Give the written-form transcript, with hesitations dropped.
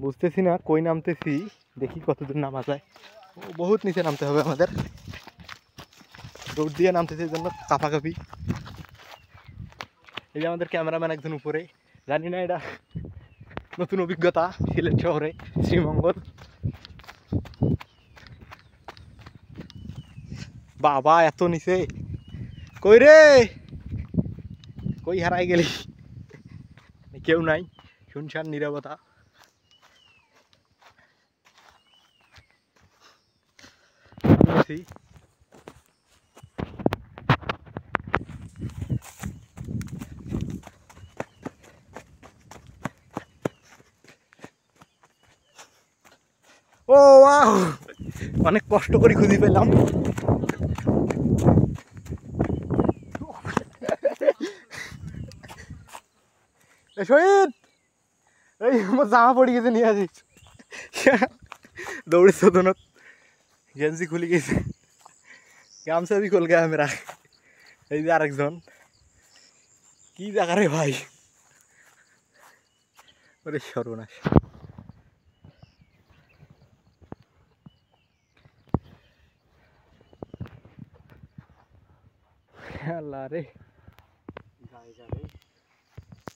বুঝতেছি না কই নামতেছি, দেখি কতদূর নামা যায়। বহুত নিচে নামতে হবে আমাদের, রোড দিয়ে নামতেছি, এই জন্য কাঁপাকাঁপি। এই যে আমাদের ক্যামেরাম্যান একজন উপরে, জানি না এটা নতুন অভিজ্ঞতা সিলেট শহরে শ্রীমঙ্গল। বাবা এত নিচে, কই রে, কই হারাই গেলি? কেউ নাই, শুনশান নীরবতা। ও ওয়াও, অনেক কষ্ট করে খুঁজে পেলাম। শহীদ, এই আমার জামা পড়ে গেছে, নিয়ে আসিস। দৌড়ে সদনত গেঞ্জি খুলে গেছে, গামছা भी खुल गया है मेरा। এই যে আরেকজন, কি জায়গা রে ভাই, ওরে সর্বনাশ। আল্লাহ রে,